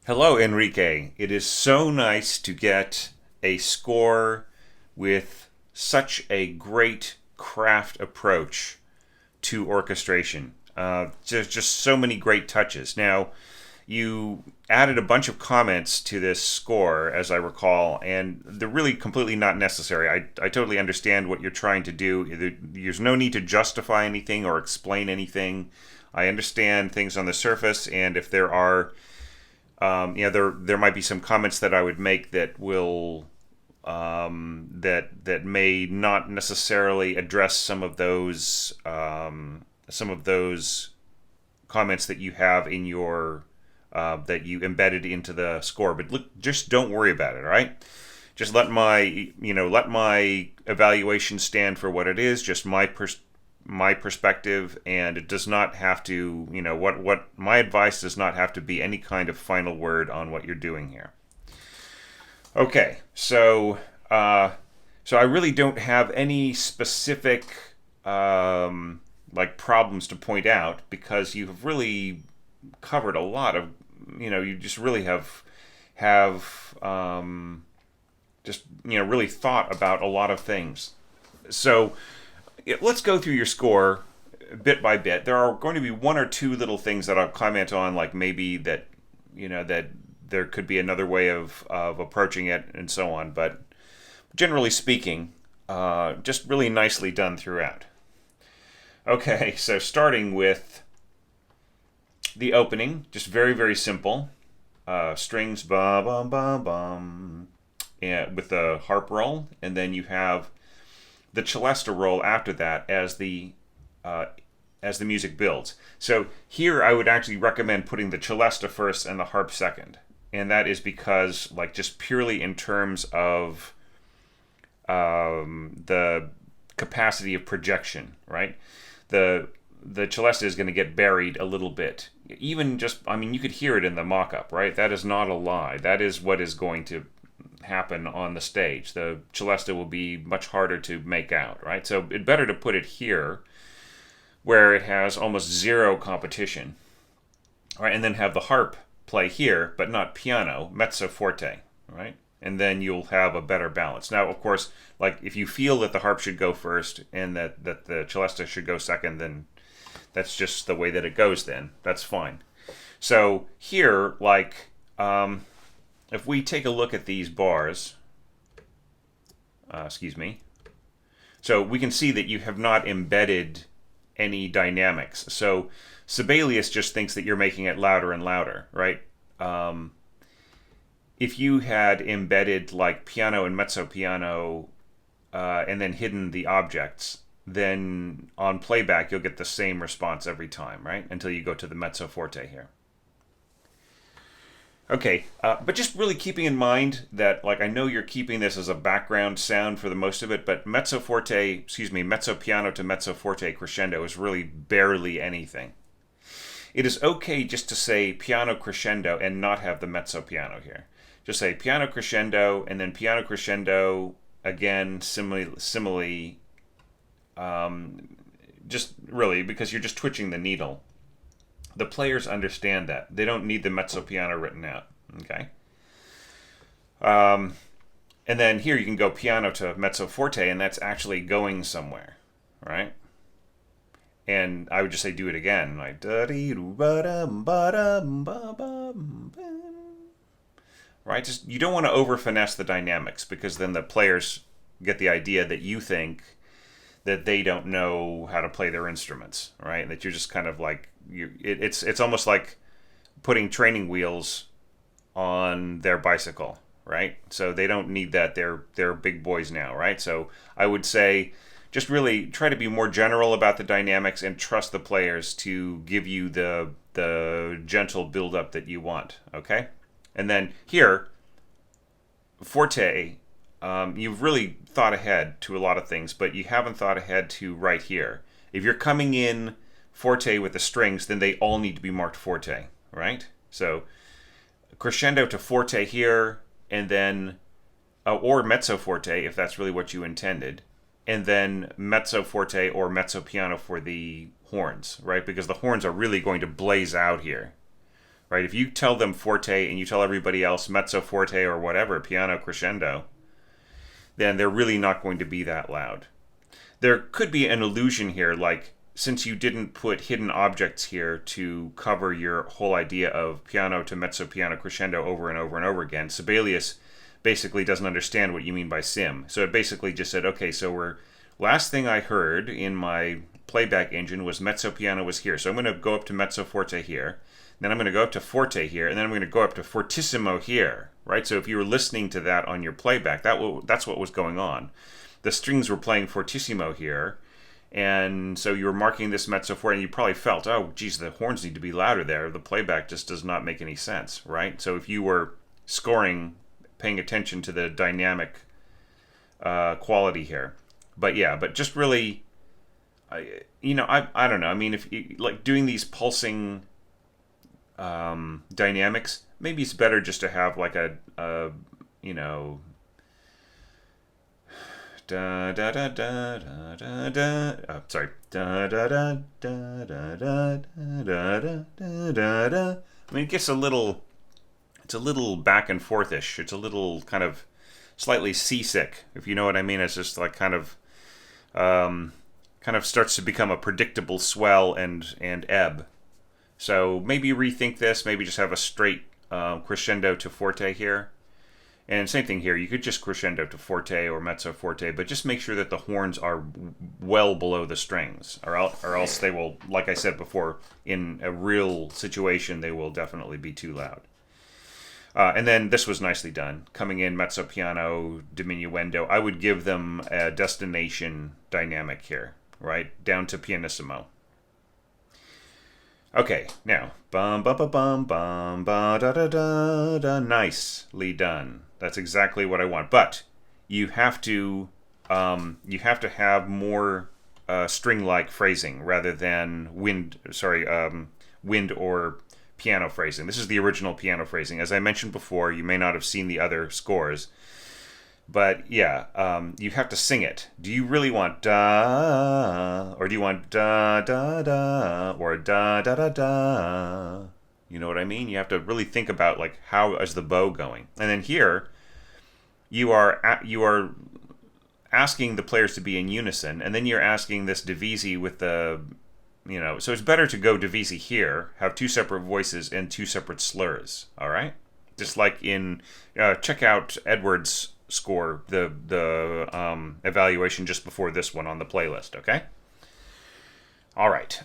Hello, Enrique. It is so nice to get a score with such a great craft approach to orchestration. Just so many great touches. Now, you added a bunch of comments to this score, as I recall, and they're really completely not necessary. I totally understand what you're trying to do. There's no need to justify anything or explain anything. I understand things on the surface, and if there are there might be some comments that I would make that will that may not necessarily address some of those comments that you have in your that you embedded into the score. But look, just don't worry about it. All right. Just let my evaluation stand for what it is. Just my perspective, and it does not have to, what my advice does not have to be any kind of final word on what you're doing here. Okay, so I really don't have any specific problems to point out, because you have really covered a lot of, you just really have really thought about a lot of things. So let's go through your score bit by bit. There are going to be one or two little things that I'll comment on, like maybe that that there could be another way of approaching it and so on. But generally speaking, just really nicely done throughout. Okay, so starting with the opening, just very, very simple. Strings, bum, bum, bum, bum, and with the harp roll, and then you have the celesta roll after that as the music builds. So here I would actually recommend putting the celesta first and the harp second, and that is because, just purely in terms of the capacity of projection, right? The celesta is going to get buried a little bit. Even you could hear it in the mock-up, right? That is not a lie. That is what is going to happen on the stage. The celesta will be much harder to make out, right? So it's better to put it here where it has almost zero competition, right? And then have the harp play here, but not piano, mezzo forte, right? And then you'll have a better balance. Now, of course, if you feel that the harp should go first and that the celesta should go second, then that's just the way that it goes then. That's fine. So here, if we take a look at these bars, so we can see that you have not embedded any dynamics. So Sibelius just thinks that you're making it louder and louder, right? If you had embedded piano and mezzo piano and then hidden the objects, then on playback you'll get the same response every time, right? Until you go to the mezzo forte here. Okay, but just really keeping in mind that, I know you're keeping this as a background sound for the most of it, but mezzo piano to mezzo forte crescendo is really barely anything. It is okay just to say piano crescendo and not have the mezzo piano here. Just say piano crescendo and then piano crescendo again, similarly, just really because you're just twitching the needle. The players understand that. They don't need the mezzo piano written out. Okay. And then here you can go piano to mezzo forte, and that's actually going somewhere, right? And I would just say do it again, right? Just you don't want to over finesse the dynamics, because then the players get the idea that you think that they don't know how to play their instruments, right? That you're just kind of it's almost like putting training wheels on their bicycle, right? So they don't need that. They're big boys now, right? So I would say just really try to be more general about the dynamics and trust the players to give you the gentle build-up that you want, okay? And then here, forte, you've really thought ahead to a lot of things, but you haven't thought ahead to right here. If you're coming in forte with the strings, then they all need to be marked forte, right? So crescendo to forte here, and then, or mezzo forte if that's really what you intended, and then mezzo forte or mezzo piano for the horns, right? Because the horns are really going to blaze out here, right? If you tell them forte and you tell everybody else mezzo forte or whatever, piano crescendo, then they're really not going to be that loud. There could be an illusion here, like since you didn't put hidden objects here to cover your whole idea of piano to mezzo piano crescendo over and over and over again, Sibelius basically doesn't understand what you mean by sim. So it basically just said, okay, so last thing I heard in my playback engine was mezzo piano was here. So I'm going to go up to mezzo forte here. Then I'm going to go up to forte here, and then I'm going to go up to fortissimo here, right? So if you were listening to that on your playback, that's what was going on. The strings were playing fortissimo here, and so you were marking this mezzo forte, and you probably felt, oh, geez, the horns need to be louder there. The playback just does not make any sense, right? So if you were scoring, paying attention to the dynamic quality here. But yeah, but just really, I don't know. I mean, if like doing these pulsing dynamics, maybe it's better just to have like a da da da da da da da. Sorry, da da da da da da da da da da. I mean, it gets it's a little back and forthish. It's a little kind of slightly seasick, if you know what I mean. It's just like kind of starts to become a predictable swell and ebb. So maybe rethink this. Maybe just have a straight crescendo to forte here. And same thing here. You could just crescendo to forte or mezzo forte, but just make sure that the horns are well below the strings, or else they will, like I said before, in a real situation, they will definitely be too loud. And then this was nicely done. Coming in mezzo piano, diminuendo. I would give them a destination dynamic here, right? Down to pianissimo. Okay, now, bum ba ba bum bum ba da da da da. Nicely done. That's exactly what I want. But you have to have more string-like phrasing rather than wind or piano phrasing. This is the original piano phrasing. As I mentioned before, you may not have seen the other scores. But yeah, you have to sing it. Do you really want da, or do you want da da da, or da da da da? You know what I mean? You have to really think about like how is the bow going. And then here, you are asking the players to be in unison, and then you're asking this divisi with the, so it's better to go divisi here, have two separate voices and two separate slurs. All right, just like in check out Edward's score, the evaluation just before this one on the playlist. Okay. All right.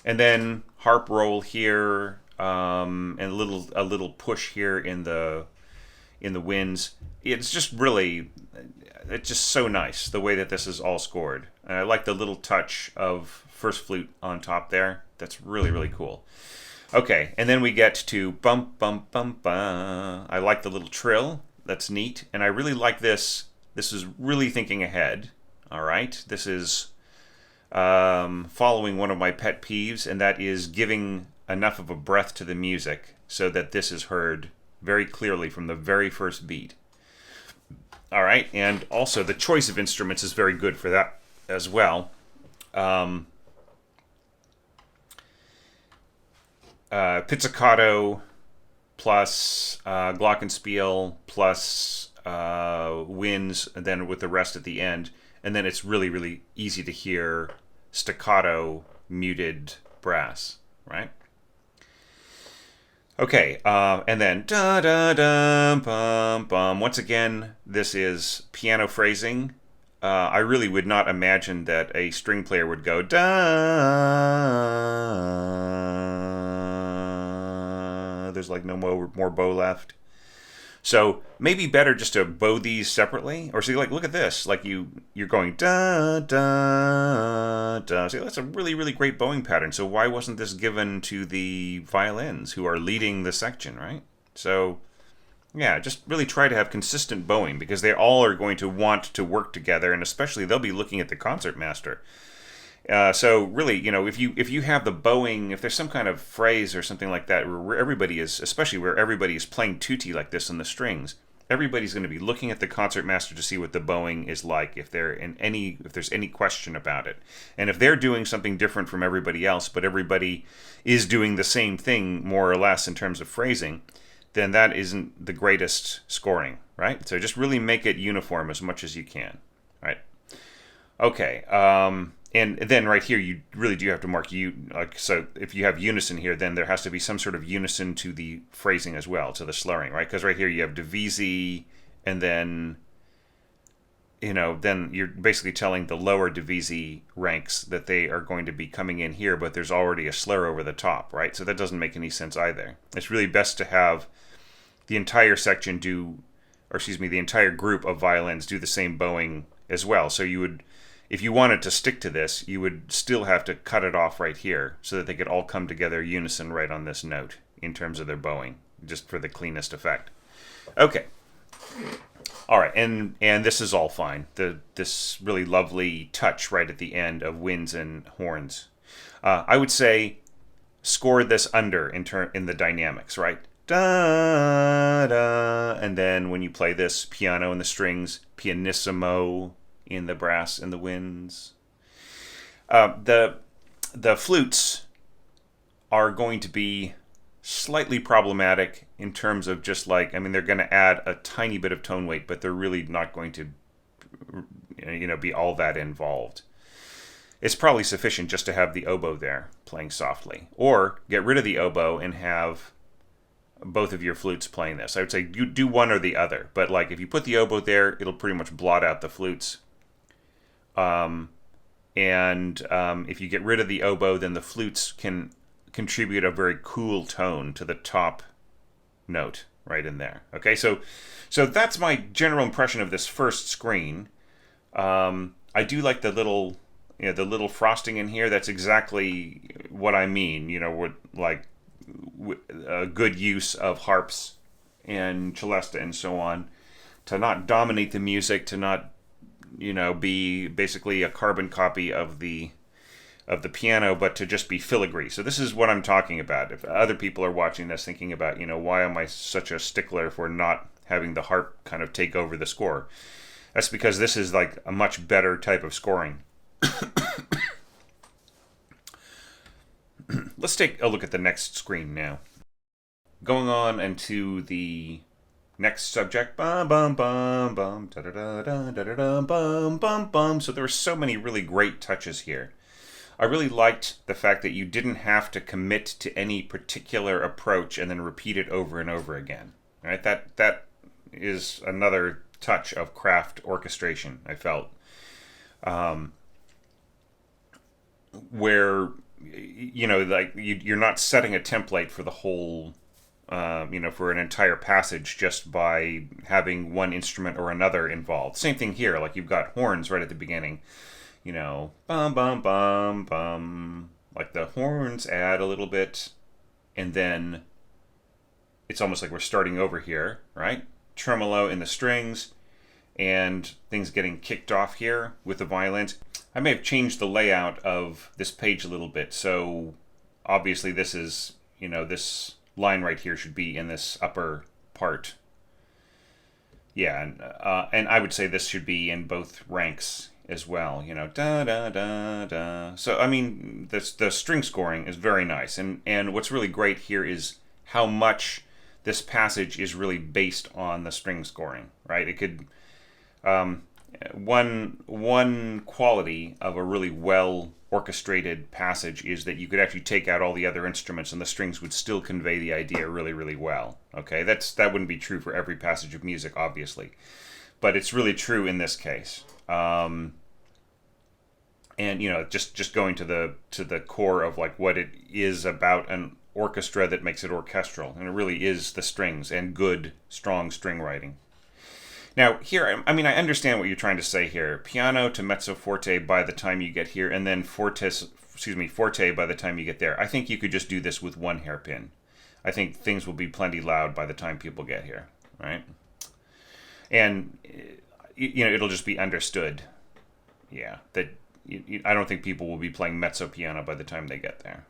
And then harp roll here, and a little push here in the winds. It's just so nice the way that this is all scored. And I like the little touch of first flute on top there. That's really, really cool. Okay, and then we get to bum bum bum bum. I like the little trill. That's neat, and I really like this. This is really thinking ahead. All right, this is following one of my pet peeves, and that is giving enough of a breath to the music so that this is heard very clearly from the very first beat. All right, and also the choice of instruments is very good for that as well. Pizzicato plus glockenspiel plus winds, and then with the rest at the end, and then it's really, really easy to hear staccato muted brass, right? Okay, and then da da da bum bum. Once again, this is piano phrasing. I really would not imagine that a string player would go da. There's like no more bow left. So maybe better just to bow these separately, or see, like, look at this, like you're going da da da. See, that's a really, really great bowing pattern. So why wasn't this given to the violins who are leading the section, right? So yeah, just really try to have consistent bowing, because they all are going to want to work together, and especially they'll be looking at the concertmaster. So really, if you have the bowing, if there's some kind of phrase or something like that where everybody is, especially where everybody is playing tutti like this on the strings, everybody's going to be looking at the concertmaster to see what the bowing is like, if there's any question about it. And if they're doing something different from everybody else, but everybody is doing the same thing more or less in terms of phrasing, then that isn't the greatest scoring, right? So just really make it uniform as much as you can, right? Okay, and then right here, you really do have to mark so if you have unison here, then there has to be some sort of unison to the phrasing as well, to the slurring, right? Because right here you have divisi, and then, then you're basically telling the lower divisi ranks that they are going to be coming in here, but there's already a slur over the top, right? So that doesn't make any sense either. It's really best to have the entire section the entire group of violins do the same bowing as well. So you would, if you wanted to stick to this, you would still have to cut it off right here so that they could all come together unison right on this note in terms of their bowing, just for the cleanest effect. Okay. All right, and this is all fine. This really lovely touch right at the end of winds and horns. I would say score this under in the dynamics, right? Da da, and then when you play this, piano in the strings, pianissimo in the brass and the winds. The flutes are going to be slightly problematic in terms of just they're going to add a tiny bit of tone weight, but they're really not going to be all that involved. It's probably sufficient just to have the oboe there playing softly, or get rid of the oboe and have both of your flutes playing this. I would say you do one or the other, but if you put the oboe there, it'll pretty much blot out the flutes. If you get rid of the oboe, then the flutes can contribute a very cool tone to the top note right in there. Okay, so that's my general impression of this first screen. I do like the little frosting in here. That's exactly what I mean. A good use of harps and celesta and so on to not dominate the music, to not be basically a carbon copy of the piano, but to just be filigree. So this is what I'm talking about. If other people are watching this thinking about, why am I such a stickler for not having the harp kind of take over the score? That's because this is a much better type of scoring. Let's take a look at the next screen now. Going on into the next subject. Bum bum bum bum da da da da da da bum bum bum. So there were so many really great touches here. I really liked the fact that you didn't have to commit to any particular approach and then repeat it over and over again. Right? That is another touch of craft orchestration, I felt. Where you're not setting a template for the whole for an entire passage just by having one instrument or another involved. Same thing here, you've got horns right at the beginning, bum bum bum bum, the horns add a little bit, and then it's almost like we're starting over here, right? Tremolo in the strings, and things getting kicked off here with the violins. I may have changed the layout of this page a little bit, so obviously this is, this line right here should be in this upper part. Yeah, and I would say this should be in both ranks as well, da da da da. So, the string scoring is very nice, and what's really great here is how much this passage is really based on the string scoring, right? It could... One quality of a really well orchestrated passage is that you could actually take out all the other instruments and the strings would still convey the idea really, really well. Okay, that wouldn't be true for every passage of music, obviously, but it's really true in this case. And just going to the core of what it is about an orchestra that makes it orchestral, and it really is the strings and good, strong string writing. Now, here, I understand what you're trying to say here. Piano to mezzo forte by the time you get here, and then forte by the time you get there. I think you could just do this with one hairpin. I think things will be plenty loud by the time people get here, right? And, it'll just be understood, yeah, that I don't think people will be playing mezzo piano by the time they get there.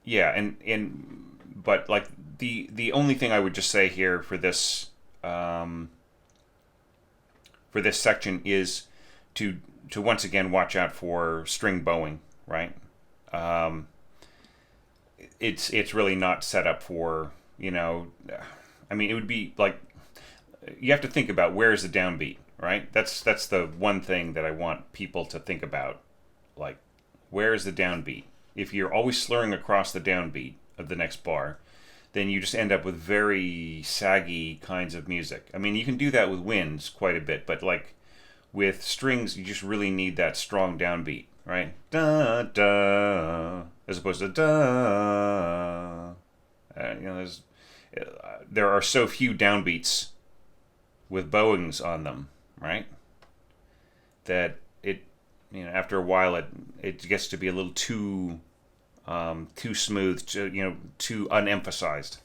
yeah, but like the only thing I would just say here for this section is to once again watch out for string bowing, right? Um, it's really not set up for, I mean, it would be like you have to think about where is the downbeat, right? That's the one thing that I want people to think about. Like, where is the downbeat? If you're always slurring across the downbeat of the next bar, then you just end up with very saggy kinds of music. I mean, you can do that with winds quite a bit, but like with strings, you just really need that strong downbeat, right? Da da, as opposed to da. There are so few downbeats with bowings on them, right? That after a while it gets to be a little too smooth, too unemphasized.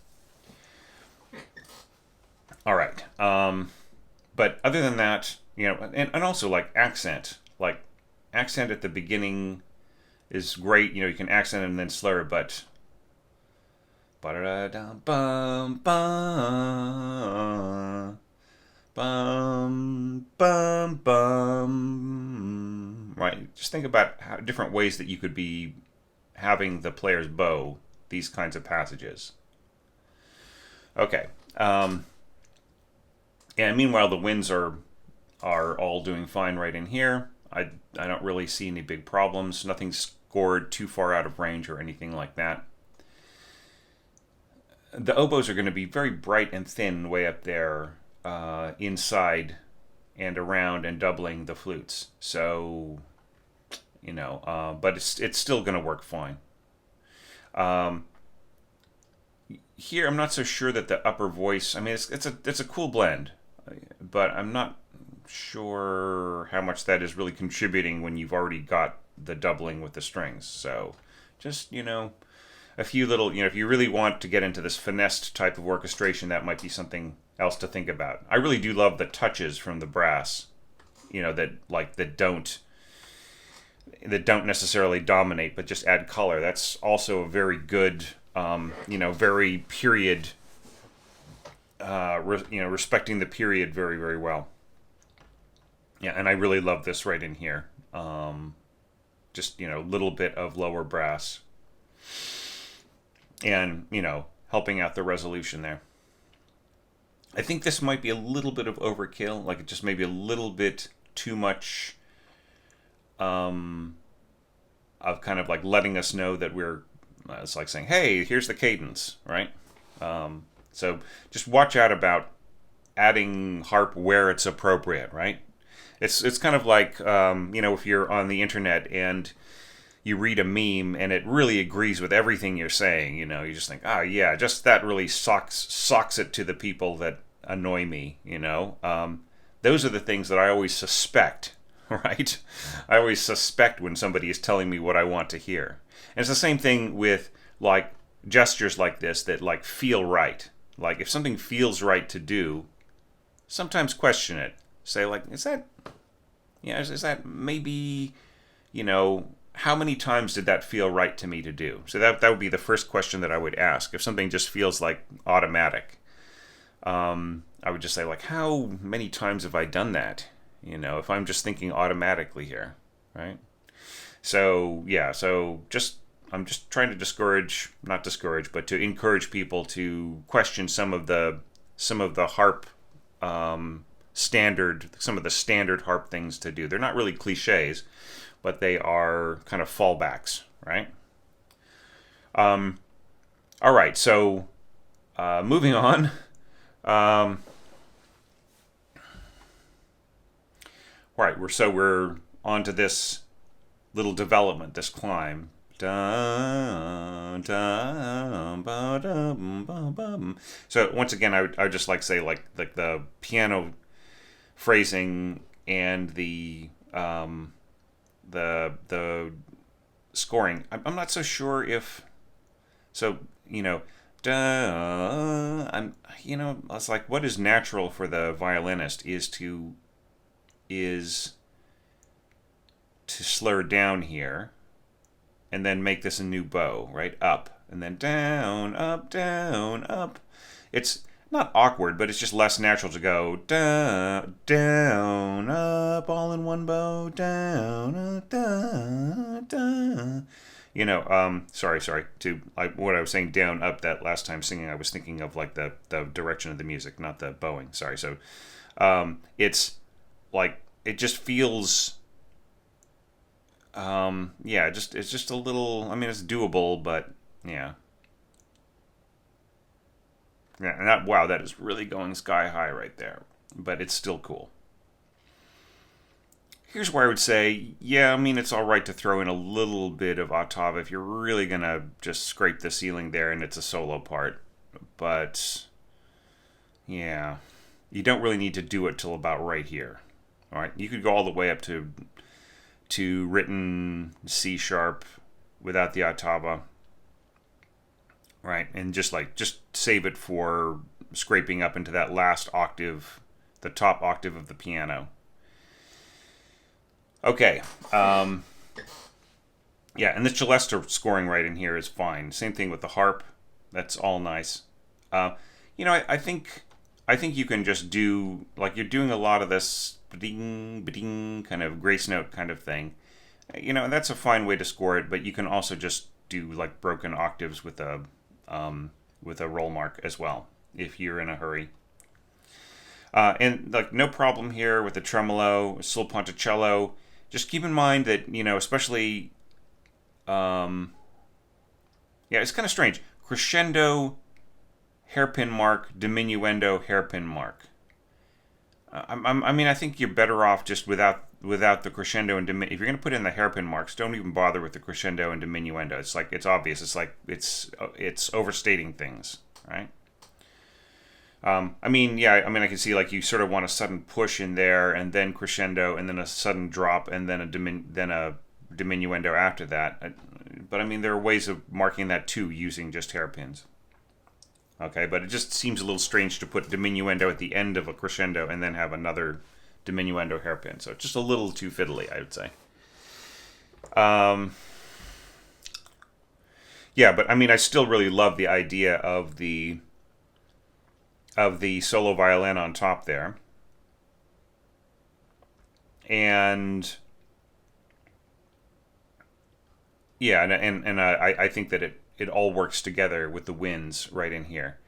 All right. But other than that, and also like accent at the beginning is great. You can accent and then slur, but bum bum bum bum. Right. Just think about how different ways that you could be having the players bow these kinds of passages. Okay. And meanwhile, the winds are all doing fine right in here. I don't really see any big problems. Nothing scored too far out of range or anything like that. The oboes are going to be very bright and thin way up there inside and around and doubling the flutes. So, but it's still going to work fine. Here, I'm not so sure that the upper voice. I mean, it's a cool blend, but I'm not sure how much that is really contributing when you've already got the doubling with the strings. So, just a few little. If you really want to get into this finessed type of orchestration, that might be something else to think about. I really do love the touches from the brass. That don't necessarily dominate, but just add color. That's also a very good, very period, respecting the period very, very well. Yeah, and I really love this right in here. Just, little bit of lower brass. And, helping out the resolution there. I think this might be a little bit of overkill, like just maybe a little bit too much of kind of like letting us know that it's like saying, hey, here's the cadence, right? So just watch out about adding harp where it's appropriate, right? It's kind of like, if you're on the internet and you read a meme and it really agrees with everything you're saying, you just think, yeah, just that really socks it to the people that annoy me, Those are the things that I always suspect, right? I always suspect when somebody is telling me what I want to hear. And it's the same thing with like gestures like this that like feel right. Like if something feels right to do, sometimes question it. Say like, is that maybe, how many times did that feel right to me to do? So that would be the first question that I would ask. If something just feels like automatic, I would just say like, how many times have I done that? If I'm just thinking automatically here, right? So yeah, I'm just trying to not discourage, but to encourage people to question some of the harp standard, some of the standard harp things to do. They're not really cliches, but they are kind of fallbacks, right? All right, so moving on. All right, we're on to this little development, this climb. So once again, I would just like say like the piano phrasing and the scoring. I'm not so sure if so. It's like what is natural for the violinist is to slur down here and then make this a new bow, right? Up, and then down, up, down, up. It's not awkward, but it's just less natural to go down, down, up, all in one bow, down, down, down. Sorry, to what I was saying, down, up, that last time singing, I was thinking of like the direction of the music, not the bowing. Sorry. So it's like, it just feels, it's just a little, I mean, it's doable, but yeah. Yeah, and wow, that is really going sky high right there. But it's still cool. Here's where I would say, yeah, I mean, it's all right to throw in a little bit of ottava if you're really going to just scrape the ceiling there and it's a solo part. But, yeah, you don't really need to do it till about right here. All right, you could go all the way up to written C sharp without the ottava. Right, and just save it for scraping up into that last octave, the top octave of the piano. Okay, yeah, and this celesta scoring right in here is fine. Same thing with the harp, that's all nice. I think you can just do, like, you're doing a lot of this ba-ding, ba-ding kind of grace note kind of thing. That's a fine way to score it, but you can also just do like broken octaves with a roll mark as well if you're in a hurry. And like, no problem here with the tremolo, sul ponticello. Just keep in mind that, especially, it's kind of strange. Crescendo, hairpin mark, diminuendo, hairpin mark. I think you're better off just without the crescendo and if you're going to put in the hairpin marks, don't even bother with the crescendo and diminuendo. It's like, it's obvious. It's like it's overstating things, right? I can see, like, you sort of want a sudden push in there and then crescendo and then a sudden drop and then a diminuendo after that. But I mean, there are ways of marking that too using just hairpins. Okay, but it just seems a little strange to put diminuendo at the end of a crescendo and then have another diminuendo hairpin. So it's just a little too fiddly, I would say. But I mean, I still really love the idea of the solo violin on top there. And yeah, and I think that it all works together with the winds right in here.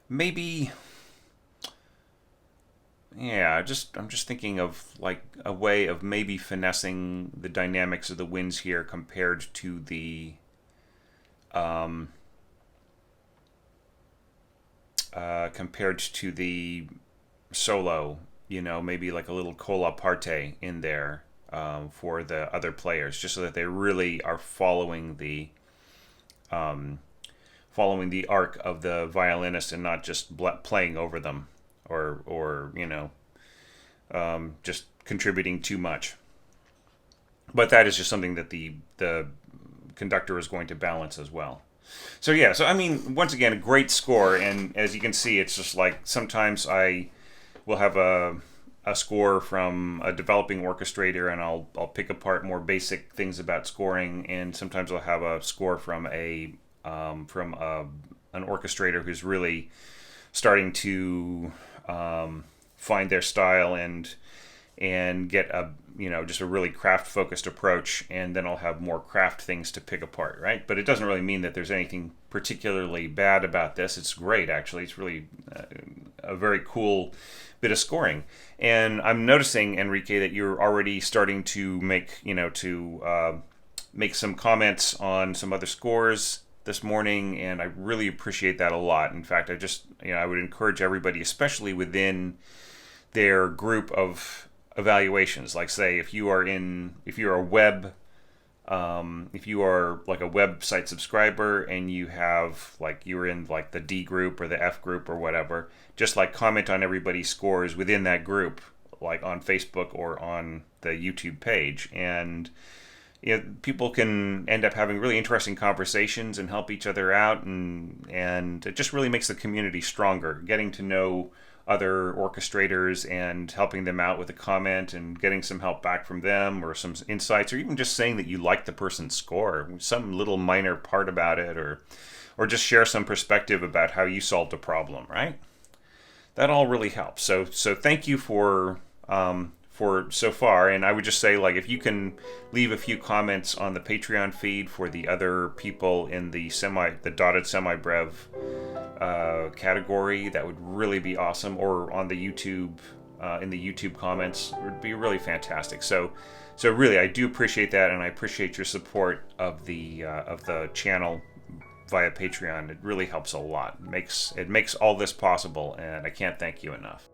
Maybe, yeah, I'm just thinking of like a way of maybe finessing the dynamics of the winds here compared to the solo, maybe like a little colla parte in there for the other players, just so that they really are following the arc of the violinist and not just playing over them or just contributing too much. But that is just something that the conductor is going to balance as well. So yeah, I mean, once again, a great score, and as you can see, it's just like sometimes I will have a score from a developing orchestrator, and I'll pick apart more basic things about scoring, and sometimes I'll have a score from an orchestrator who's really starting to find their style and get a just a really craft focused approach, and then I'll have more craft things to pick apart, right? But it doesn't really mean that there's anything particularly bad about this. It's great, actually. It's really a very cool bit of scoring. And I'm noticing, Enrique, that you're already starting to make some comments on some other scores this morning, and I really appreciate that a lot. In fact, I would encourage everybody, especially within their group of evaluations, like, say, if you are like a website subscriber and you're in like the D group or the F group or whatever, just like comment on everybody's scores within that group, like on Facebook or on the YouTube page, and people can end up having really interesting conversations and help each other out, and it just really makes the community stronger, getting to know other orchestrators and helping them out with a comment and getting some help back from them or some insights, or even just saying that you like the person's score, some little minor part about it, or just share some perspective about how you solved a problem, right? That all really helps. So thank you for so far. And I would just say, like, if you can leave a few comments on the Patreon feed for the other people in the dotted semi-brev category, that would really be awesome. Or on the YouTube, in the YouTube comments, it would be really fantastic. So really, I do appreciate that, and I appreciate your support of the channel via Patreon. It really helps a lot. It makes all this possible, and I can't thank you enough.